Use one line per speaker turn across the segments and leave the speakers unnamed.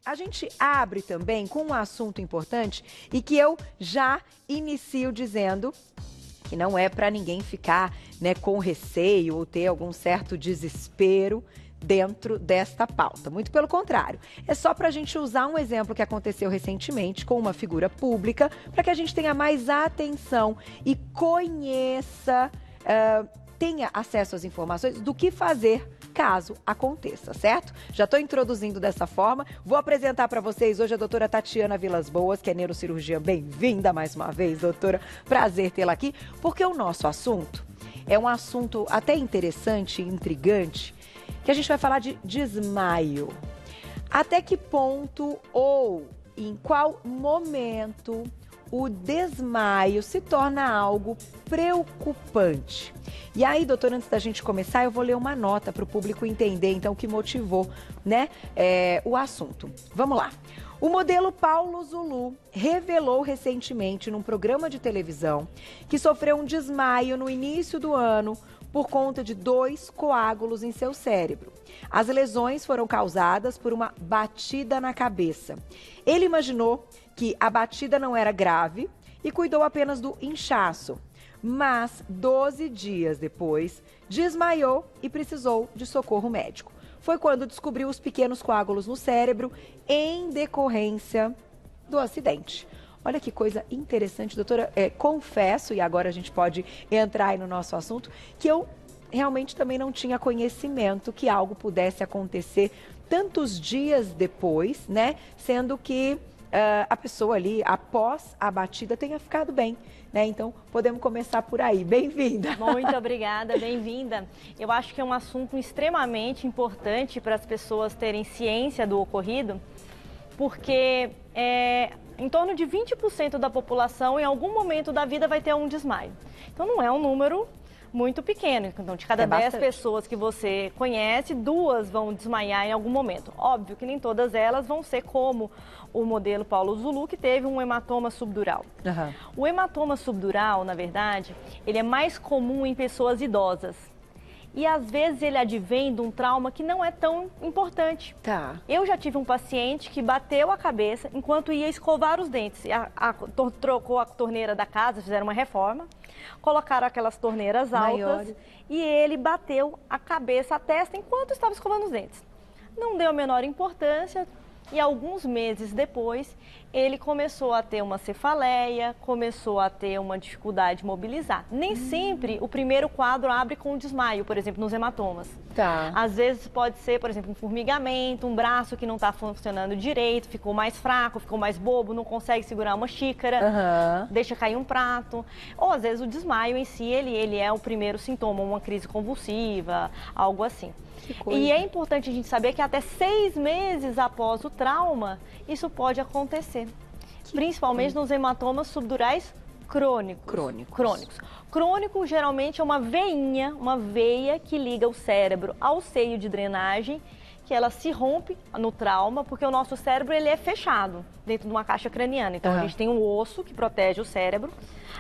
a gente abre também com um assunto importante e que eu já inicio dizendo que não é para ninguém ficar, né, com receio ou ter algum certo desespero dentro desta pauta. Muito pelo contrário, é só para a gente usar um exemplo que aconteceu recentemente com uma figura pública, para que a gente tenha mais atenção e conheça, tenha acesso às informações do que fazer caso aconteça, certo? Já estou introduzindo dessa forma. Vou apresentar para vocês hoje a doutora Tatiana Vilas Boas, que é neurocirurgiã. Bem-vinda mais uma vez, doutora. Prazer tê-la aqui, porque o nosso assunto é um assunto até interessante e intrigante, que a gente vai falar de desmaio. Até que ponto ou em qual momento o desmaio se torna algo preocupante? E aí, doutora, antes da gente começar, eu vou ler uma nota para o público entender, então, o que motivou, né, o assunto. Vamos lá. O modelo Paulo Zulu revelou recentemente num programa de televisão que sofreu um desmaio no início do ano por conta de 2 coágulos em seu cérebro. As lesões foram causadas por uma batida na cabeça. Ele imaginou que a batida não era grave e cuidou apenas do inchaço. Mas 12 dias depois, desmaiou e precisou de socorro médico. Foi quando descobriu os pequenos coágulos no cérebro em decorrência do acidente. Olha que coisa interessante, doutora. Confesso, e agora a gente pode entrar aí no nosso assunto, que eu realmente também não tinha conhecimento que algo pudesse acontecer tantos dias depois, né? Sendo que a pessoa ali, após a batida, tenha ficado bem, né? Então, podemos começar por aí. Bem-vinda!
Muito obrigada, bem-vinda. Eu acho que é um assunto extremamente importante para as pessoas terem ciência do ocorrido, porque em torno de 20% da população, em algum momento da vida, vai ter um desmaio. Então, não é um número muito pequeno. Então, de cada 10 pessoas que você conhece, 2 vão desmaiar em algum momento. Óbvio que nem todas elas vão ser como o modelo Paulo Zulu, que teve um hematoma subdural.
Uhum.
O hematoma subdural, na verdade, ele é mais comum em pessoas idosas. E às vezes ele advém de um trauma que não é tão importante.
Tá.
Eu já tive um paciente que bateu a cabeça enquanto ia escovar os dentes. Trocou a torneira da casa, fizeram uma reforma, colocaram aquelas torneiras altas
Maiores.
E ele bateu a cabeça, a testa, enquanto estava escovando os dentes. Não deu a menor importância. E alguns meses depois, ele começou a ter uma cefaleia, começou a ter uma dificuldade de mobilizar. Nem sempre o primeiro quadro abre com desmaio, por exemplo, nos hematomas.
Tá.
Às vezes pode ser, por exemplo, um formigamento, um braço que não está funcionando direito, ficou mais fraco, ficou mais bobo, não consegue segurar uma xícara, deixa cair um prato. Ou às vezes o desmaio em si, ele é o primeiro sintoma, uma crise convulsiva, algo assim. E é importante a gente saber que até 6 meses após o trauma, isso pode acontecer. Principalmente nos hematomas subdurais crônicos. Crônico geralmente é uma veia que liga o cérebro ao seio de drenagem, que ela se rompe no trauma, porque o nosso cérebro ele é fechado dentro de uma caixa craniana. Então a gente tem um osso que protege o cérebro,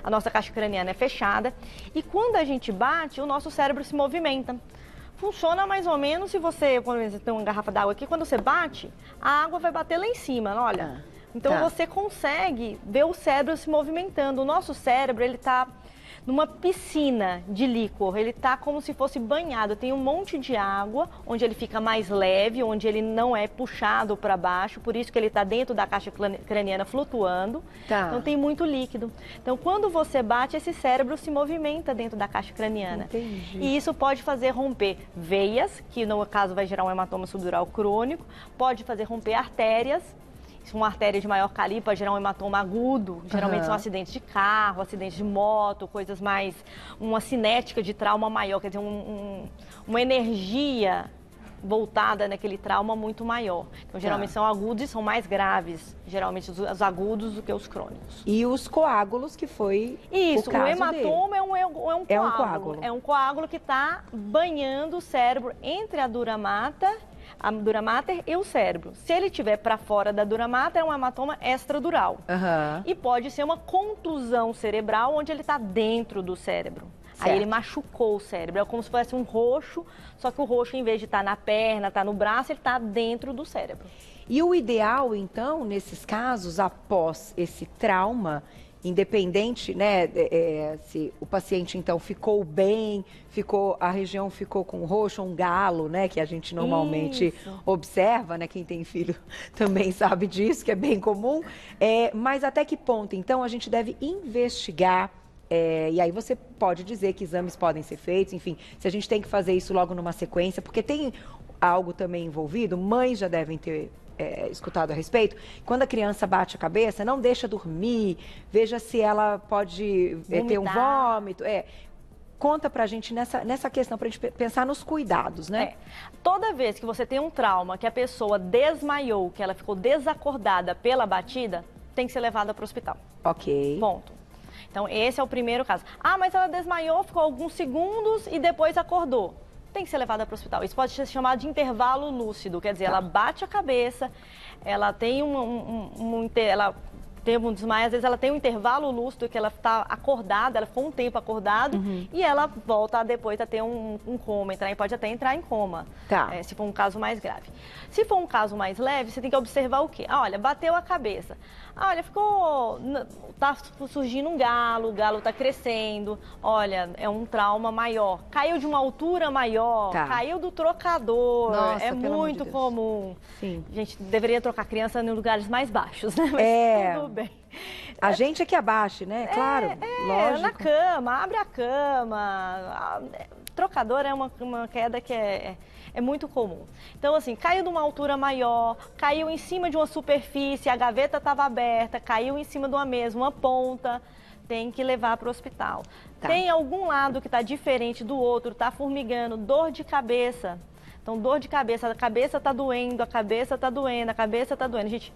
a nossa caixa craniana é fechada, e quando a gente bate, o nosso cérebro se movimenta. Funciona mais ou menos se você, quando você tem uma garrafa d'água aqui, quando você bate, a água vai bater lá em cima, olha. Então você consegue ver o cérebro se movimentando. O nosso cérebro, ele está numa piscina de líquor, ele está como se fosse banhado. Tem um monte de água, onde ele fica mais leve, onde ele não é puxado para baixo, por isso que ele está dentro da caixa craniana flutuando.
Tá.
Então tem muito líquido. Então quando você bate, esse cérebro se movimenta dentro da caixa craniana.
Entendi.
E isso pode fazer romper veias, que no caso vai gerar um hematoma subdural crônico, pode fazer romper artérias. Uma artéria de maior calibre pode gerar um hematoma agudo, geralmente são acidentes de carro, acidentes de moto, coisas mais, uma cinética de trauma maior, quer dizer, uma energia voltada naquele trauma muito maior. Então, geralmente são agudos e são mais graves, geralmente os agudos do que os crônicos.
E os coágulos, que foi
Isso,
o caso
hematoma
dele.
é um coágulo. É um coágulo que está banhando o cérebro entre a dura mater e o cérebro. Se ele estiver para fora da dura mater, é um hematoma extradural. E pode ser uma contusão cerebral onde ele está dentro do cérebro. Certo. Aí ele machucou o cérebro, é como se fosse um roxo, só que o roxo, em vez de estar na perna, estar no braço, ele está dentro do cérebro.
E o ideal, então, nesses casos, após esse trauma, independente, né, se o paciente, então, ficou bem, a região ficou com roxo, um galo, né, que a gente normalmente observa, né, quem tem filho também sabe disso, que é bem comum, mas até que ponto, então, a gente deve investigar, e aí você pode dizer que exames podem ser feitos, enfim, se a gente tem que fazer isso logo numa sequência, porque tem algo também envolvido, mães já devem ter escutado a respeito, quando a criança bate a cabeça, não deixa dormir, veja se ela pode ter um vômito. Conta pra gente nessa questão, pra gente pensar nos cuidados, né?
Toda vez que você tem um trauma, que a pessoa desmaiou, que ela ficou desacordada pela batida, tem que ser levada para o hospital.
Ok.
Ponto. Então, esse é o primeiro caso. Ah, mas ela desmaiou, ficou alguns segundos e depois acordou. Tem que ser levada para o hospital. Isso pode ser chamado de intervalo lúcido, quer dizer, ela bate a cabeça, ela tem ela teve um desmaio, às vezes ela tem um intervalo lúcido que ela está acordada, ela ficou um tempo acordada e ela volta depois a ter um coma, pode até entrar em coma, se for um caso mais grave. Se for um caso mais leve, você tem que observar o quê? Ah, olha, bateu a cabeça. Ah, olha, tá surgindo um galo, o galo tá crescendo, olha, é um trauma maior. Caiu de uma altura maior, caiu do trocador,
nossa,
muito comum.
Sim.
A gente deveria trocar criança em lugares mais baixos, né? Mas tudo bem.
A gente é que abaixe, né? Claro, lógico.
Na cama, abre a cama. Trocador é uma queda que é muito comum. Então, assim, caiu de uma altura maior, caiu em cima de uma superfície, a gaveta estava aberta, caiu em cima de uma mesa, uma ponta, tem que levar para o hospital. Tem algum lado que está diferente do outro, está formigando, dor de cabeça. Então, dor de cabeça, a cabeça está doendo, a cabeça está doendo, a cabeça está doendo. Gente,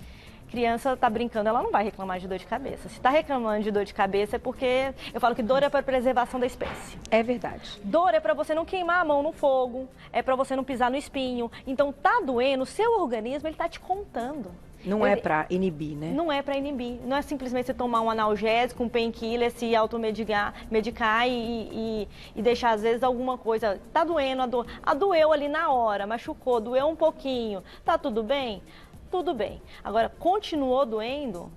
criança está brincando, ela não vai reclamar de dor de cabeça. Se está reclamando de dor de cabeça é porque, eu falo que dor é para preservação da espécie.
É verdade.
Dor é para você não queimar a mão no fogo, é para você não pisar no espinho. Então, tá doendo, o seu organismo, ele está te contando.
Não é para inibir, né?
Não é para inibir. Não é simplesmente você tomar um analgésico, um painkiller, se automedicar e deixar, às vezes, alguma coisa. Tá doendo, doeu ali na hora, machucou, doeu um pouquinho. Tá tudo bem? Tudo bem. Agora, continuou doendo,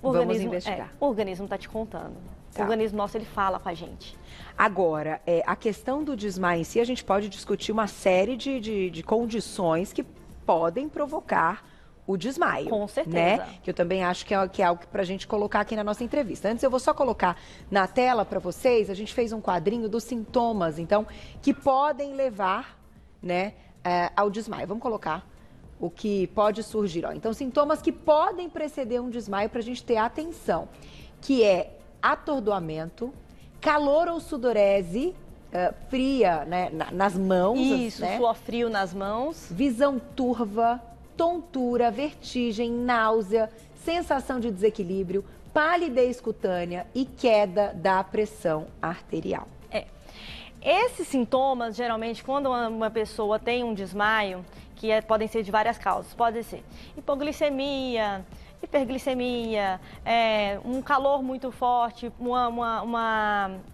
vamos investigar.
O organismo está te contando. O organismo nosso, ele fala com a gente.
Agora, a questão do desmaio em si, a gente pode discutir uma série de condições que podem provocar o desmaio.
Com certeza.
Né? Que eu também acho que é algo para a gente colocar aqui na nossa entrevista. Antes, eu vou só colocar na tela para vocês, a gente fez um quadrinho dos sintomas, então, que podem levar, né, ao desmaio. Vamos colocar o que pode surgir. Então, sintomas que podem preceder um desmaio para a gente ter atenção, que é atordoamento, calor ou sudorese, fria, né, nas mãos.
Isso,
né?
suor frio nas mãos.
Visão turva, tontura, vertigem, náusea, sensação de desequilíbrio, palidez cutânea e queda da pressão arterial.
Esses sintomas, geralmente, quando uma pessoa tem um desmaio, que podem ser de várias causas, pode ser hipoglicemia, hiperglicemia, um calor muito forte,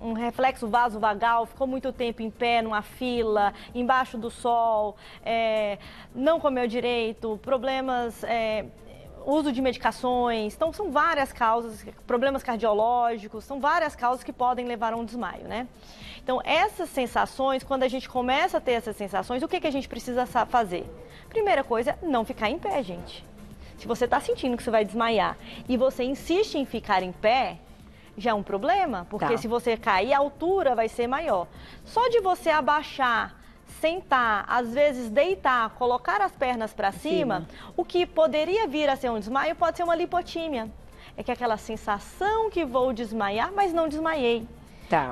um reflexo vasovagal, ficou muito tempo em pé, numa fila, embaixo do sol, não comeu direito, problemas, uso de medicações. Então, são várias causas, problemas cardiológicos, são várias causas que podem levar a um desmaio, né? Então, essas sensações, quando a gente começa a ter essas sensações, o que a gente precisa fazer? Primeira coisa, não ficar em pé, gente. Se você está sentindo que você vai desmaiar e você insiste em ficar em pé, já é um problema, porque se você cair, a altura vai ser maior. Só de você abaixar, sentar, às vezes deitar, colocar as pernas para cima, o que poderia vir a ser um desmaio pode ser uma lipotímia. É que é aquela sensação que vou desmaiar, mas não desmaiei.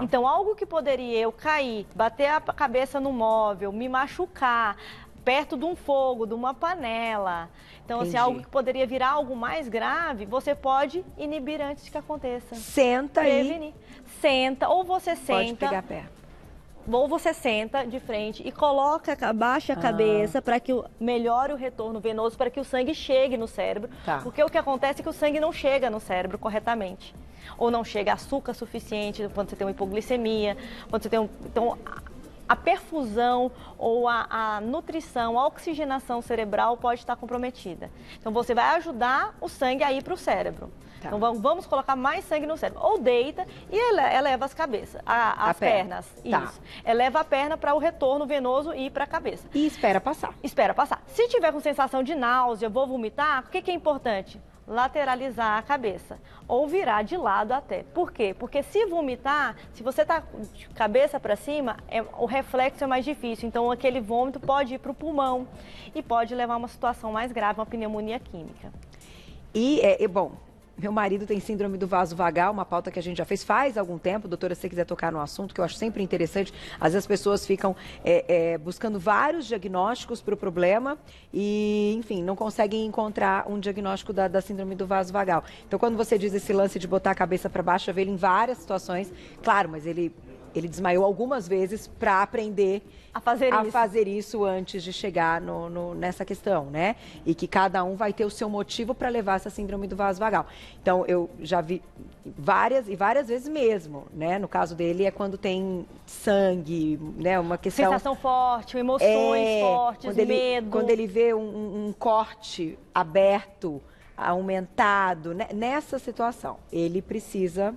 Então, algo que poderia eu cair, bater a cabeça no móvel, me machucar, perto de um fogo, de uma panela. Então, assim, algo que poderia virar algo mais grave, você pode inibir antes que aconteça.
Senta aí.
Senta, ou você senta.
Pode pegar pé.
Ou você senta de frente e abaixa a cabeça para que melhore o retorno venoso, para que o sangue chegue no cérebro. Porque o que acontece é que o sangue não chega no cérebro corretamente. Ou não chega açúcar suficiente quando você tem uma hipoglicemia, quando você tem Então, a perfusão ou a nutrição, a oxigenação cerebral pode estar comprometida. Então, você vai ajudar o sangue a ir para o cérebro. Tá. Então, vamos colocar mais sangue no cérebro. Ou deita e eleva as cabeças, as pernas.
Tá.
Isso. Eleva a perna para o retorno venoso e ir para a cabeça.
E espera passar.
Espera passar. Se tiver com sensação de náusea, vou vomitar, o que é importante? Lateralizar a cabeça, ou virar de lado até. Por quê? Porque se vomitar, se você está de cabeça para cima, o reflexo é mais difícil, então aquele vômito pode ir para o pulmão e pode levar a uma situação mais grave, uma pneumonia química.
Bom, meu marido tem síndrome do vaso vagal, uma pauta que a gente já fez faz algum tempo. Doutora, se você quiser tocar no assunto, que eu acho sempre interessante, às vezes as pessoas ficam buscando vários diagnósticos para o problema e, enfim, não conseguem encontrar um diagnóstico da síndrome do vaso vagal. Então, quando você diz esse lance de botar a cabeça para baixo, eu vejo ele em várias situações, claro, mas ele desmaiou algumas vezes para aprender a fazer isso antes de chegar nessa questão, né? E que cada um vai ter o seu motivo para levar essa síndrome do vaso vagal. Então, eu já vi várias vezes mesmo, né? No caso dele é quando tem sangue, né? Uma questão...
Sensação forte, emoções fortes, medo.
Quando ele vê um corte aberto, aumentado, né? Nessa situação, ele precisa...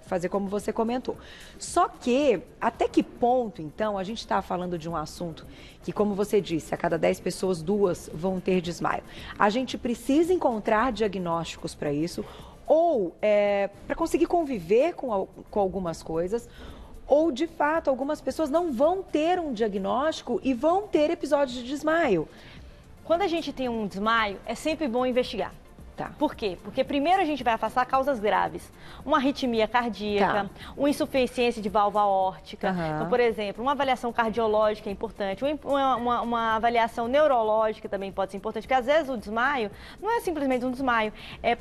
fazer como você comentou. Só que, até que ponto, então, a gente está falando de um assunto que, como você disse, a cada 10 pessoas, 2 vão ter desmaio. A gente precisa encontrar diagnósticos para isso, ou para conseguir conviver com algumas coisas, ou, de fato, algumas pessoas não vão ter um diagnóstico e vão ter episódios de desmaio.
Quando a gente tem um desmaio, é sempre bom investigar.
Tá.
Por quê? Porque primeiro a gente vai afastar causas graves. Uma arritmia cardíaca, uma insuficiência de válvula aórtica. Então, por exemplo, uma avaliação cardiológica é importante, uma avaliação neurológica também pode ser importante, porque às vezes o desmaio não é simplesmente um desmaio,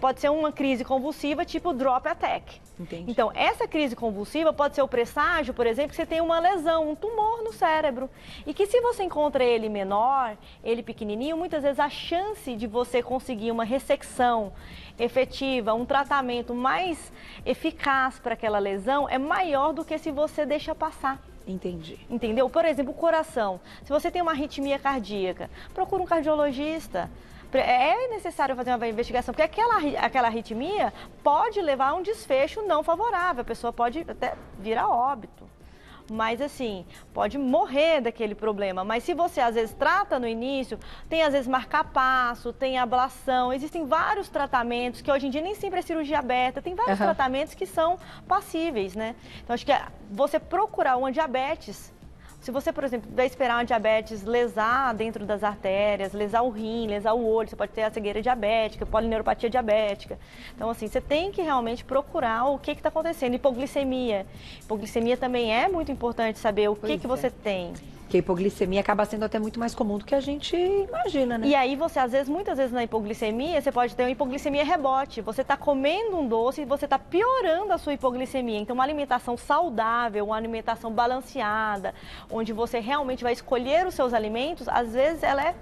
pode ser uma crise convulsiva tipo drop attack.
Entendi.
Então, essa crise convulsiva pode ser o presságio, por exemplo, que você tem uma lesão, um tumor no cérebro. E que se você encontra ele menor, ele pequenininho, muitas vezes a chance de você conseguir uma ressecção efetiva, um tratamento mais eficaz para aquela lesão é maior do que se você deixa passar.
Entendi.
Entendeu? Por exemplo, o coração. Se você tem uma arritmia cardíaca, procura um cardiologista. É necessário fazer uma investigação, porque aquela arritmia pode levar a um desfecho não favorável. A pessoa pode até vir a óbito. Mas assim, pode morrer daquele problema. Mas se você às vezes trata no início, tem às vezes marca-passo, tem ablação, existem vários tratamentos que hoje em dia nem sempre é cirurgia aberta, tem vários tratamentos que são passíveis, né? Então acho que você procurar uma diabetes, se você, por exemplo, vai esperar uma diabetes lesar dentro das artérias, lesar o rim, lesar o olho, você pode ter a cegueira diabética, polineuropatia diabética. Então, assim, você tem que realmente procurar o que está acontecendo. Hipoglicemia. Hipoglicemia também é muito importante saber o que você tem.
Porque a hipoglicemia acaba sendo até muito mais comum do que a gente imagina, né?
E aí você, muitas vezes na hipoglicemia, você pode ter uma hipoglicemia rebote. Você está comendo um doce e você está piorando a sua hipoglicemia. Então, uma alimentação saudável, uma alimentação balanceada, onde você realmente vai escolher os seus alimentos, às vezes ela é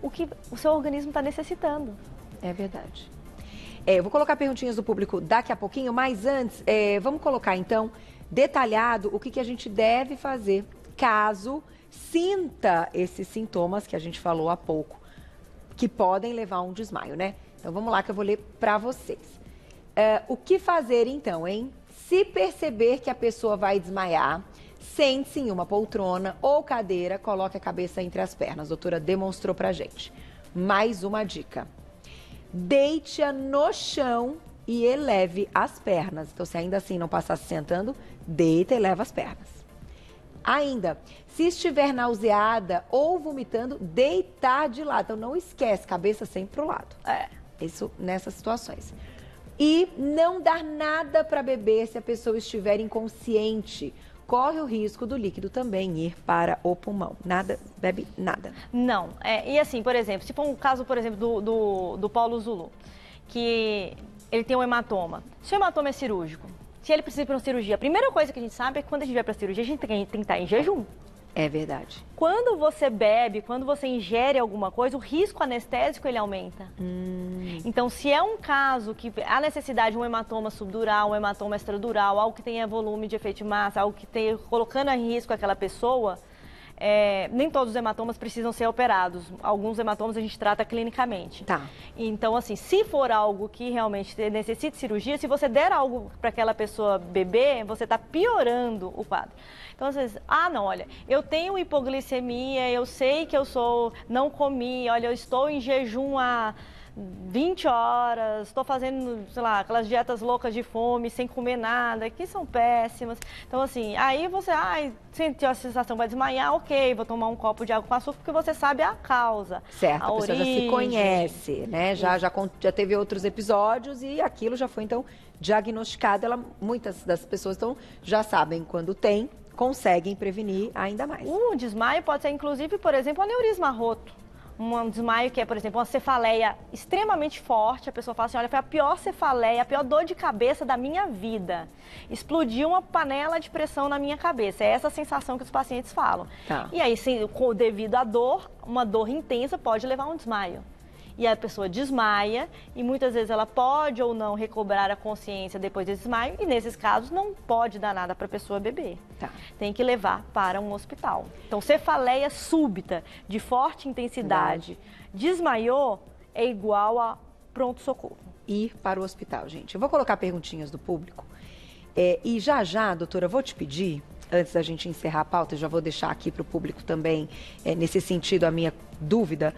o que o seu organismo está necessitando.
É verdade. Eu vou colocar perguntinhas do público daqui a pouquinho, mas antes, vamos colocar então, detalhado, o que a gente deve fazer caso sinta esses sintomas que a gente falou há pouco, que podem levar a um desmaio, né? Então vamos lá que eu vou ler para vocês. O que fazer então, hein? Se perceber que a pessoa vai desmaiar, sente-se em uma poltrona ou cadeira, coloque a cabeça entre as pernas. A doutora demonstrou pra gente. Mais uma dica. Deite-a no chão e eleve as pernas. Então, se ainda assim não passar se sentando, deita e eleva as pernas. Ainda, se estiver nauseada ou vomitando, deitar de lado. Então, não esquece, cabeça sempre pro lado. Isso nessas situações. E não dar nada para beber se a pessoa estiver inconsciente. Corre o risco do líquido também ir para o pulmão. Nada, bebe nada.
Não. E assim, por exemplo, se for um caso, por exemplo, do Paulo Zulu, que ele tem um hematoma. Se o hematoma é cirúrgico, se ele precisa ir para uma cirurgia, a primeira coisa que a gente sabe é que quando a gente vai para a cirurgia, a gente tem que estar em jejum.
É verdade.
Quando você bebe, quando você ingere alguma coisa, o risco anestésico ele aumenta. Então, se é um caso que há necessidade de um hematoma subdural, um hematoma extradural, algo que tenha volume de efeito de massa, algo que tenha colocando em risco aquela pessoa, nem todos os hematomas precisam ser operados. Alguns hematomas a gente trata clinicamente.
Tá.
Então, assim, se for algo que realmente necessite cirurgia, se você der algo para aquela pessoa beber, você está piorando o quadro. Então, às vezes, não, olha, eu tenho hipoglicemia, eu sei que não comi, olha, eu estou em jejum há 20 horas, estou fazendo, sei lá, aquelas dietas loucas de fome, sem comer nada, que são péssimas. Então, assim, aí você, sentiu a sensação, vai desmaiar, ok, vou tomar um copo de água com açúcar, porque você sabe a causa.
Certo,
a
pessoa
origem.
já se conhece, né? Já teve outros episódios e aquilo já foi, então, diagnosticado. Muitas das pessoas, então, já sabem quando tem, conseguem prevenir ainda mais.
Um desmaio pode ser, inclusive, por exemplo, um aneurisma roto. Um desmaio que é, por exemplo, uma cefaleia extremamente forte. A pessoa fala assim, olha, foi a pior cefaleia, a pior dor de cabeça da minha vida. Explodiu uma panela de pressão na minha cabeça. É essa a sensação que os pacientes falam.
Tá.
E aí, devido à dor, uma dor intensa pode levar a um desmaio. E a pessoa desmaia e muitas vezes ela pode ou não recobrar a consciência depois desse desmaio e nesses casos não pode dar nada para a pessoa beber.
Tá.
Tem que levar para um hospital. Então, cefaleia súbita de forte intensidade, desmaiou, é igual a pronto-socorro.
Ir para o hospital, gente. Eu vou colocar perguntinhas do público. E já, doutora, eu vou te pedir, antes da gente encerrar a pauta, já vou deixar aqui para o público também, nesse sentido, a minha dúvida.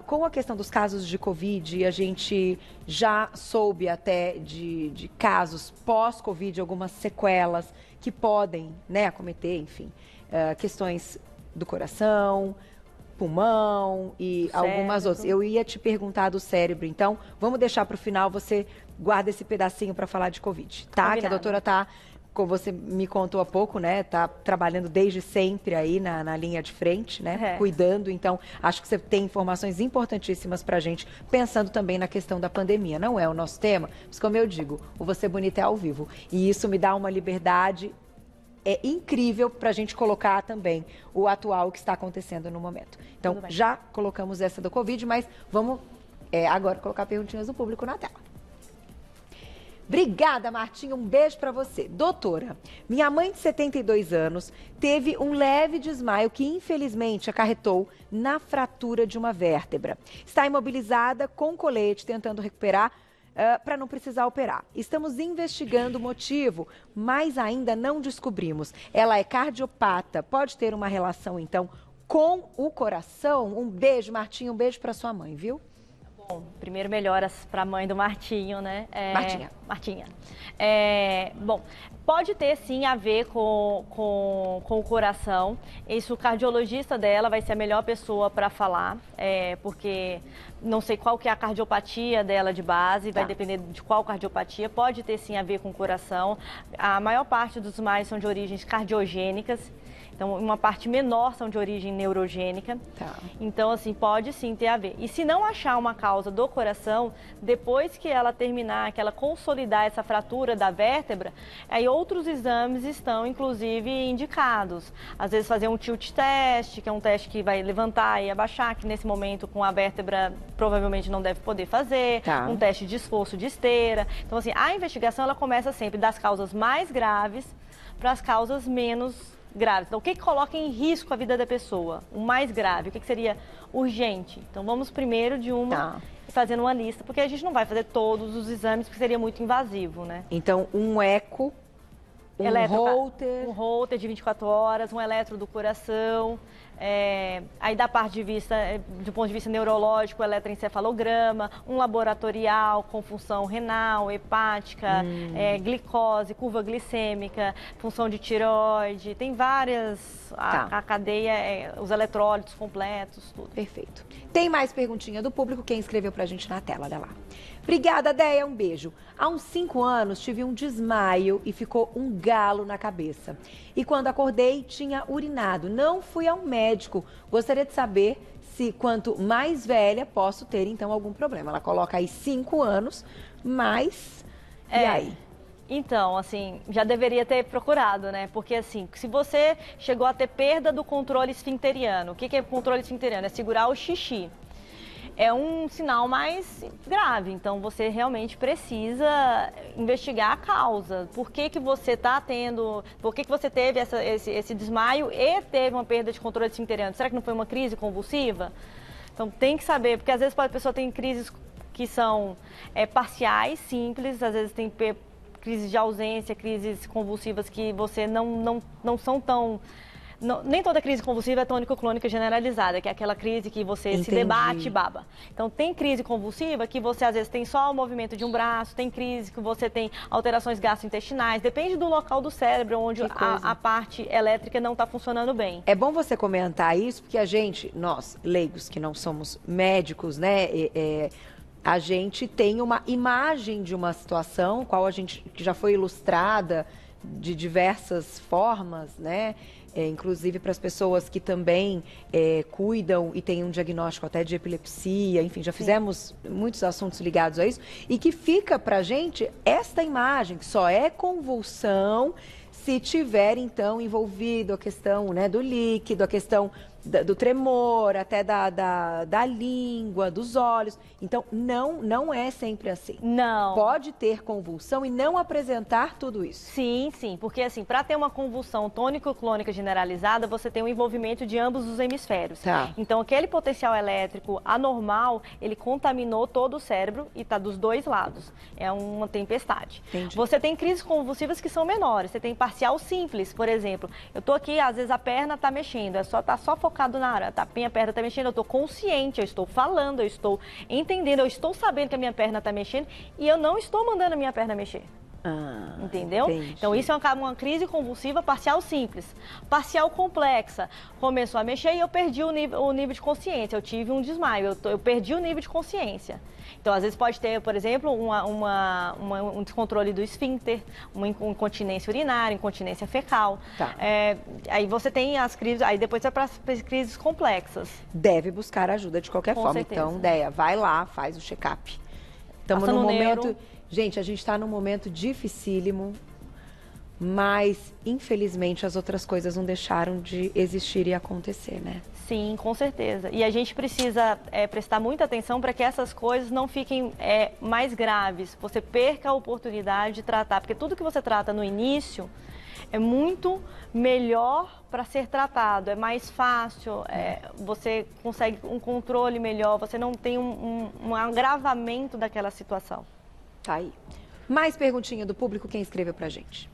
Com a questão dos casos de Covid, a gente já soube até de casos pós-Covid, algumas sequelas que podem, né, acometer, enfim, questões do coração, pulmão e algumas outras. Eu ia te perguntar do cérebro, então vamos deixar para o final, você guarda esse pedacinho para falar de Covid, tá?
Combinado.
Que a doutora tá, como você me contou há pouco, né, tá trabalhando desde sempre aí na linha de frente, né, cuidando, então acho que você tem informações importantíssimas pra gente, pensando também na questão da pandemia. Não é o nosso tema, mas como eu digo, o Você Bonita é ao vivo, e isso me dá uma liberdade incrível para a gente colocar também o atual que está acontecendo no momento. Então, já colocamos essa do Covid, mas vamos agora colocar perguntinhas do público na tela. Obrigada, Martinha. Um beijo para você. Doutora, minha mãe de 72 anos teve um leve desmaio que, infelizmente, acarretou na fratura de uma vértebra. Está imobilizada com colete, tentando recuperar para não precisar operar. Estamos investigando o motivo, mas ainda não descobrimos. Ela é cardiopata, pode ter uma relação, então, com o coração? Um beijo, Martinha, um beijo para sua mãe, viu?
Bom, primeiro melhoras para a mãe do Martinho, né? Martinha. Bom, pode ter sim a ver com o coração. Isso, o cardiologista dela vai ser a melhor pessoa para falar, porque não sei qual que é a cardiopatia dela de base, vai depender de qual cardiopatia. Pode ter sim a ver com o coração. A maior parte dos desmaios são de origens cardiogênicas. Então, uma parte menor são de origem neurogênica. Então, assim, pode sim ter a ver. E se não achar uma causa do coração, depois que ela terminar, que ela consolidar essa fratura da vértebra, aí outros exames estão, inclusive, indicados. Às vezes fazer um tilt test, que é um teste que vai levantar e abaixar, que nesse momento com a vértebra provavelmente não deve poder fazer. Um teste de esforço de esteira. Então, assim, a investigação ela começa sempre das causas mais graves para as causas menos graves. Então, o que coloca em risco a vida da pessoa? O mais grave, o que seria urgente? Então, vamos primeiro de uma fazendo uma lista, porque a gente não vai fazer todos os exames, porque seria muito invasivo, né?
Então, um eco,
um holter de 24 horas, um eletro do coração, aí da parte de vista, do ponto de vista neurológico, eletroencefalograma, um laboratorial com função renal, hepática, glicose, curva glicêmica, função de tireoide, tem várias, a cadeia, os eletrólitos completos, tudo.
Perfeito. Tem mais perguntinha do público, quem escreveu pra gente na tela, olha lá. Obrigada, Deia, um beijo. Há uns 5 anos tive um desmaio e ficou um galo na cabeça. E quando acordei, tinha urinado. Não fui ao médico. Gostaria de saber se, quanto mais velha, posso ter, então, algum problema. Ela coloca aí 5 anos, mas... E aí?
Então, assim, já deveria ter procurado, né? Porque, assim, se você chegou a ter perda do controle esfincteriano, o que é controle esfincteriano? É segurar o xixi. É um sinal mais grave, então você realmente precisa investigar a causa. Por que que você está tendo, por que que você teve esse desmaio e teve uma perda de controle esfincteriano? Será que não foi uma crise convulsiva? Então tem que saber, porque às vezes a pessoa tem crises que são parciais, simples, às vezes tem crises de ausência, crises convulsivas que você não são tão... nem toda crise convulsiva é tônico-clônica generalizada, que é aquela crise que você se debate e baba. Então, tem crise convulsiva que você, às vezes, tem só o movimento de um braço, tem crise que você tem alterações gastrointestinais, depende do local do cérebro onde a parte elétrica não está funcionando bem.
É bom você comentar isso, porque a gente, nós, leigos, que não somos médicos, né, a gente tem uma imagem de uma situação, que já foi ilustrada de diversas formas, né? Inclusive para as pessoas que também cuidam e têm um diagnóstico até de epilepsia, enfim, já fizemos muitos assuntos ligados a isso, e que fica para a gente esta imagem, que só é convulsão se tiver, então, envolvido a questão, né, do líquido, a questão do tremor, até da língua, dos olhos. Então, não é sempre assim.
Não.
Pode ter convulsão e não apresentar tudo isso.
Sim, sim. Porque, assim, para ter uma convulsão tônico-clônica generalizada, você tem um envolvimento de ambos os hemisférios.
Tá.
Então, aquele potencial elétrico anormal, ele contaminou todo o cérebro e está dos dois lados. É uma tempestade.
Entendi.
Você tem crises convulsivas que são menores. Você tem parcial simples, por exemplo. Eu estou aqui, às vezes a perna está mexendo, tá só focado na área, a minha perna está mexendo, eu estou consciente, eu estou falando, eu estou entendendo, eu estou sabendo que a minha perna está mexendo e eu não estou mandando a minha perna mexer. Entendeu?
Entendi.
Então isso é uma crise convulsiva parcial simples. Parcial complexa, começou a mexer e eu perdi o nível de consciência, eu tive um desmaio, eu perdi o nível de consciência. Então, às vezes pode ter, por exemplo, um descontrole do esfíncter, uma incontinência urinária, incontinência fecal.
Tá.
Aí você tem as crises, aí depois é para as crises complexas.
Deve buscar ajuda de qualquer forma.
certeza.
Então, Deia, vai lá, faz o check-up. Estamos
Passa
num
no
momento...
neuro.
Gente, a gente está num momento dificílimo, mas, infelizmente, as outras coisas não deixaram de existir e acontecer, né?
Sim, com certeza. E a gente precisa prestar muita atenção para que essas coisas não fiquem mais graves. Você perca a oportunidade de tratar, porque tudo que você trata no início é muito melhor para ser tratado, é mais fácil, você consegue um controle melhor, você não tem um agravamento daquela situação.
Tá aí. Mais perguntinha do público, quem escreveu pra gente.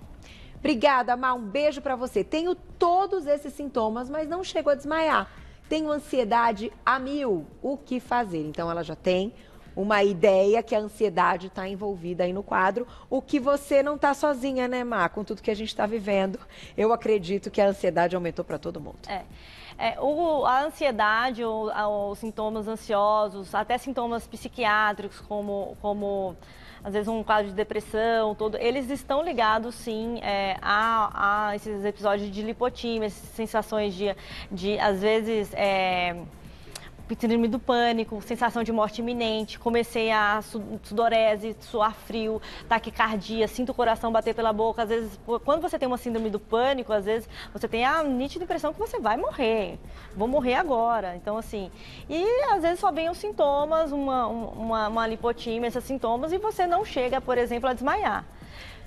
Obrigada, Má, um beijo pra você. Tenho todos esses sintomas, mas não chego a desmaiar. Tenho ansiedade a 1000. O que fazer? Então, ela já tem uma ideia que a ansiedade está envolvida aí no quadro. O que você não está sozinha, né, Má? Com tudo que a gente está vivendo, eu acredito que a ansiedade aumentou para todo mundo.
A ansiedade, os sintomas ansiosos, até sintomas psiquiátricos, como às vezes um quadro de depressão, eles estão ligados sim a esses episódios de lipotímia, essas sensações de às vezes, síndrome do pânico, sensação de morte iminente, comecei a sudorese, suar frio, taquicardia, sinto o coração bater pela boca. Às vezes, quando você tem uma síndrome do pânico, às vezes você tem a nítida impressão que você vai morrer, vou morrer agora. Então, assim, e às vezes só vem os sintomas, uma lipotímia, esses sintomas, e você não chega, por exemplo, a desmaiar.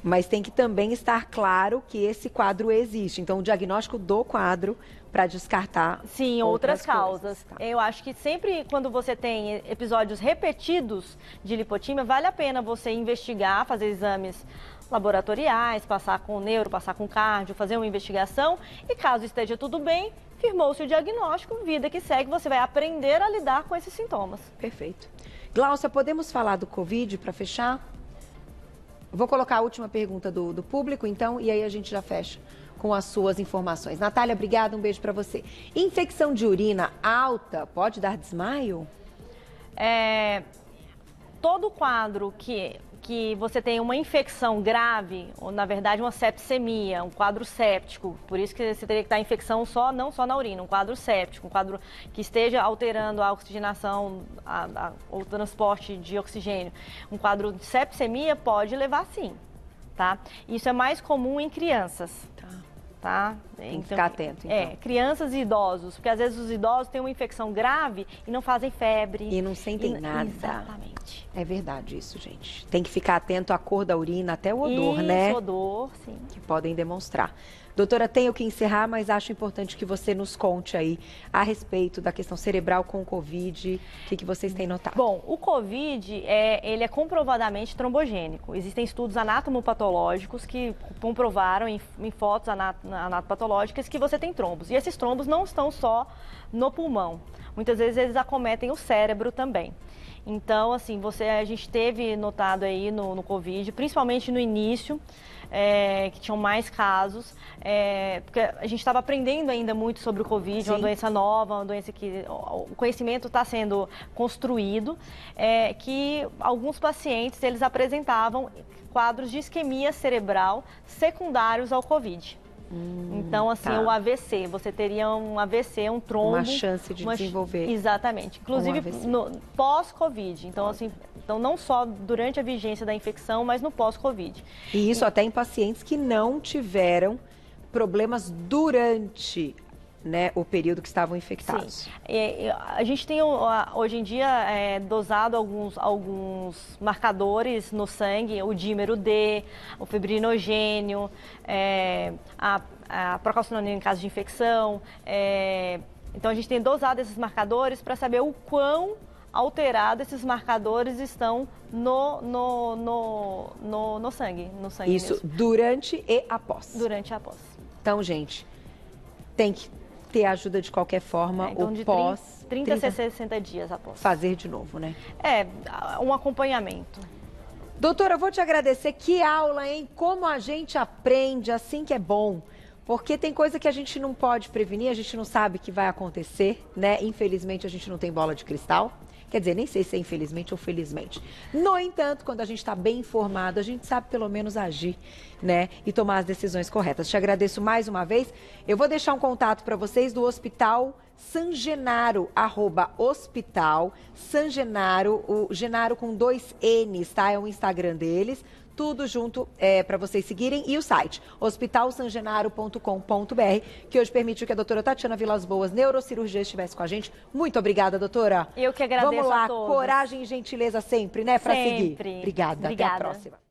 Mas tem que também estar claro que esse quadro existe. Então, o diagnóstico do quadro para descartar
outras causas.
Tá.
Eu acho que sempre quando você tem episódios repetidos de lipotímia, vale a pena você investigar, fazer exames laboratoriais, passar com o neuro, passar com o cardio, fazer uma investigação e caso esteja tudo bem, firmou-se o diagnóstico, vida que segue, você vai aprender a lidar com esses sintomas.
Perfeito. Gláucia, podemos falar do Covid para fechar? Vou colocar a última pergunta do público, então, e aí a gente já fecha com as suas informações. Natália, obrigada, um beijo para você. Infecção de urina alta pode dar desmaio?
Todo quadro que você tem uma infecção grave, ou na verdade uma sepsemia, um quadro séptico, por isso que você teria que estar infecção não só na urina, um quadro séptico, um quadro que esteja alterando a oxigenação, o transporte de oxigênio. Um quadro de sepsemia pode levar sim. tá? Isso é mais comum em crianças. Tá?
Tem que ficar atento, então.
Crianças e idosos, porque às vezes os idosos têm uma infecção grave e não fazem febre.
E não sentem nada.
Exatamente.
É verdade isso, gente. Tem que ficar atento à cor da urina, até o odor, né?
O odor, sim.
Que podem demonstrar. Doutora, tenho que encerrar, mas acho importante que você nos conte aí a respeito da questão cerebral com o Covid. O que vocês têm notado?
Bom, o Covid, ele é comprovadamente trombogênico. Existem estudos anatomopatológicos que comprovaram em fotos anatopatológicas que você tem trombos. E esses trombos não estão só no pulmão. Muitas vezes eles acometem o cérebro também. Então, assim, a gente teve notado aí no Covid, principalmente no início, que tinham mais casos, porque a gente estava aprendendo ainda muito sobre o Covid, Sim. Uma doença nova, uma doença que o conhecimento está sendo construído, que alguns pacientes eles apresentavam quadros de isquemia cerebral secundários ao Covid. Então, assim, o AVC, você teria um AVC, um trombo...
Uma chance de desenvolver.
Exatamente. Inclusive, pós-Covid. Então, assim, não só durante a vigência da infecção, mas no pós-Covid.
E isso até em pacientes que não tiveram problemas durante... né, o período que estavam infectados.
Sim. A gente tem hoje em dia dosado alguns marcadores no sangue, o dímero D, o fibrinogênio, a procalcitonínia em caso de infecção. Então a gente tem dosado esses marcadores para saber o quão alterados esses marcadores estão no sangue.
Isso
mesmo.
Durante e após.
Durante e após.
Então, gente, tem que ter ajuda de qualquer forma,
então
o pós...
30 a 60 dias após.
Fazer de novo, né?
Um acompanhamento.
Doutora, eu vou te agradecer. Que aula, hein? Como a gente aprende, assim que é bom. Porque tem coisa que a gente não pode prevenir, a gente não sabe que vai acontecer, né? Infelizmente, a gente não tem bola de cristal. Quer dizer, nem sei se é infelizmente ou felizmente. No entanto, quando a gente está bem informado, a gente sabe pelo menos agir, né? E tomar as decisões corretas. Te agradeço mais uma vez. Eu vou deixar um contato para vocês do Hospital San Genaro, @Hospital San Genaro, o Genaro com 2 N's, tá? É o Instagram deles. Tudo junto para vocês seguirem. E o site, hospitalsangenaro.com.br, que hoje permitiu que a doutora Tatiana Vilas Boas, neurocirurgia, estivesse com a gente. Muito obrigada, doutora.
Eu que agradeço.
Vamos lá,
a todos.
coragem e gentileza sempre, né, para seguir.
Sempre.
Obrigada. Até a próxima.